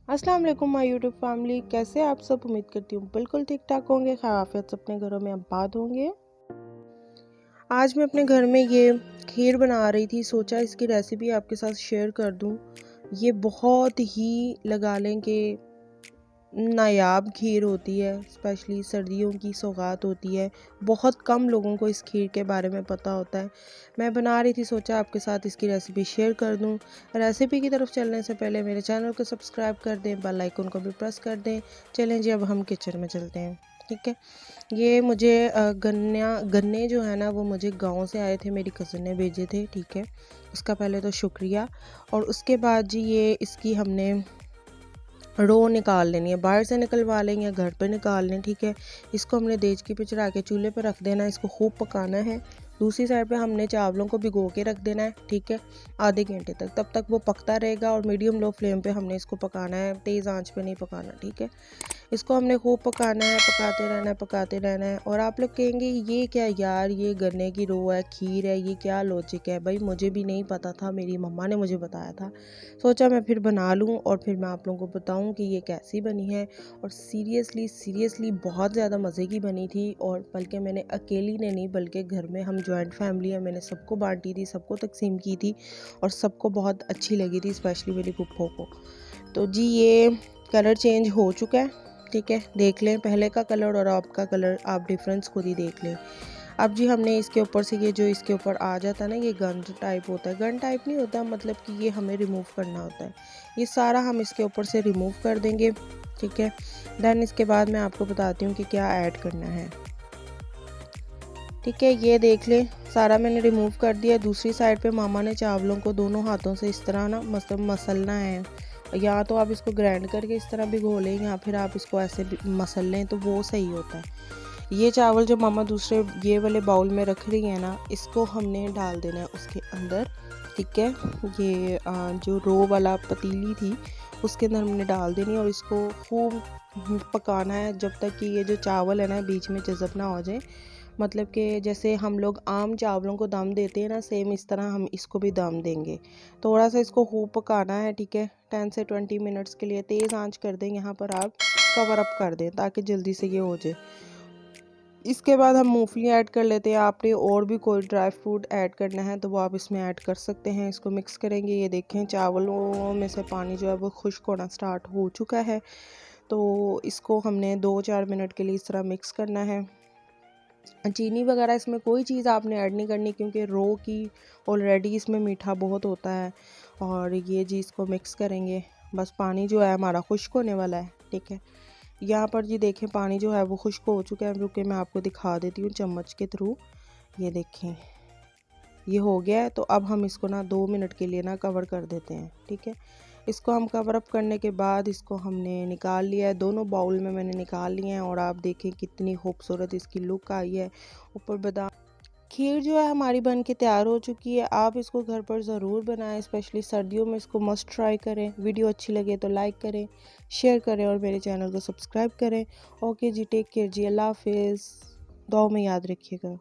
अस्सलाम वालेकुम my YouTube family, कैसे आप सब। उम्मीद करती हूँ बिल्कुल ठीक ठाक होंगे, खैरियत से अपने घरों में आबाद होंगे। आज मैं अपने घर में ये खीर बना रही थी, सोचा इसकी रेसिपी आपके साथ शेयर कर दूँ। ये बहुत ही लगा लें कि नायाब खीर होती है, स्पेशली सर्दियों की सौगात होती है। बहुत कम लोगों को इस खीर के बारे में पता होता है। मैं बना रही थी, सोचा आपके साथ इसकी रेसिपी शेयर कर दूं। रेसिपी की तरफ चलने से पहले मेरे चैनल को सब्सक्राइब कर दें, बेल आइकन को भी प्रेस कर दें। चलें जी, अब हम किचन में चलते हैं। ठीक है, ये मुझे गन्ने जो है ना, वो मुझे गाँव से आए थे, मेरी कज़न ने भेजे थे। ठीक है, उसका पहले तो शुक्रिया। और उसके बाद जी ये इसकी हमने रो निकाल लेनी है, बाहर से निकलवा लेंगे या घर पे निकाल लें। ठीक है, इसको हमने देचकी पे चढ़ा के चूल्हे पे रख देना है, इसको खूब पकाना है। दूसरी साइड पे हमने चावलों को भिगो के रख देना है। ठीक है, आधे घंटे तक, तब तक वो पकता रहेगा और मीडियम लो फ्लेम पे हमने इसको पकाना है, तेज़ आंच पे नहीं पकाना। ठीक है, इसको हमने खूब पकाना है, पकाते रहना है, पकाते रहना है। और आप लोग कहेंगे ये क्या यार, ये गन्ने की रो है, खीर है, ये क्या लॉजिक है। भाई मुझे भी नहीं पता था, मेरी मम्मा ने मुझे बताया था, सोचा मैं फिर बना लूँ और फिर मैं आप लोगों को बताऊँ कि ये कैसी बनी है। और सीरियसली बहुत ज़्यादा मज़े की बनी थी। और बल्कि मैंने अकेली ने नहीं, बल्कि घर में हम जॉइंट फैमिली है, मैंने सबको बांटी थी, सबको तकसीम की थी और सबको बहुत अच्छी लगी थी, स्पेशली मेरी पुप्पो को। तो जी ये कलर चेंज हो चुका है। ठीक है, देख लें पहले का कलर और आपका कलर, आप डिफरेंस खुद ही देख लें। अब जी हमने इसके ऊपर से ये जो इसके ऊपर आ जाता है ना, ये गन टाइप होता है, गन टाइप नहीं होता, मतलब कि ये हमें रिमूव करना होता है। ये सारा हम इसके ऊपर से रिमूव कर देंगे। ठीक है, देन इसके बाद मैं आपको बताती हूँ कि क्या ऐड करना है। ठीक है, ये देख लें सारा मैंने रिमूव कर दिया। दूसरी साइड पे मामा ने चावलों को दोनों हाथों से इस तरह ना मसलना है। या तो आप इसको ग्राइंड करके इस तरह भिगो लें, या फिर आप इसको ऐसे मसल लें तो वो सही होता है। ये चावल जो मामा दूसरे ये वाले बाउल में रख रही है ना, इसको हमने डाल देना है उसके अंदर। ठीक है, ये जो रो वाला पतीली थी उसके अंदर हमने डाल देनी है और इसको खूब पकाना है जब तक कि ये जो चावल है ना बीच में जज़ब ना हो जाए। मतलब कि जैसे हम लोग आम चावलों को दम देते हैं ना, सेम इस तरह हम इसको भी दम देंगे। थोड़ा सा इसको खूब पकाना है। ठीक है, 10 से 20 मिनट्स के लिए तेज़ आंच कर दें। यहाँ पर आप कवर अप कर दें ताकि जल्दी से ये हो जाए। इसके बाद हम मूंगफली ऐड कर लेते हैं। आपने और भी कोई ड्राई फ्रूट ऐड करना है तो वो आप इसमें ऐड कर सकते हैं। इसको मिक्स करेंगे। ये देखें चावलों में से पानी जो है वो खुश्क होना स्टार्ट हो चुका है। तो इसको हमने 2-4 मिनट के लिए इस तरह मिक्स करना है। चीनी वगैरह इसमें कोई चीज़ आपने ऐड नहीं करनी, क्योंकि रो की ऑलरेडी इसमें मीठा बहुत होता है। और ये जी इसको मिक्स करेंगे। बस पानी जो है हमारा खुश्क होने वाला है। ठीक है, यहाँ पर जी देखें पानी जो है वो खुश्क हो चुका है। रुके मैं आपको दिखा देती हूँ चम्मच के थ्रू। ये देखें ये हो गया है। तो अब हम इसको ना 2 मिनट के लिए ना कवर कर देते हैं। ठीक है, इसको हम कवर अप करने के बाद इसको हमने निकाल लिया है। दोनों बाउल में मैंने निकाल लिए हैं और आप देखें कितनी खूबसूरत इसकी लुक आई है। ऊपर बादाम खीर जो है हमारी बन के तैयार हो चुकी है। आप इसको घर पर ज़रूर बनाएं, स्पेशली सर्दियों में इसको मस्ट ट्राई करें। वीडियो अच्छी लगे तो लाइक करें, शेयर करें और मेरे चैनल को सब्सक्राइब करें। ओके जी, टेक केयर जी, अल्लाह हाफिज़। दुआ में याद रखिएगा।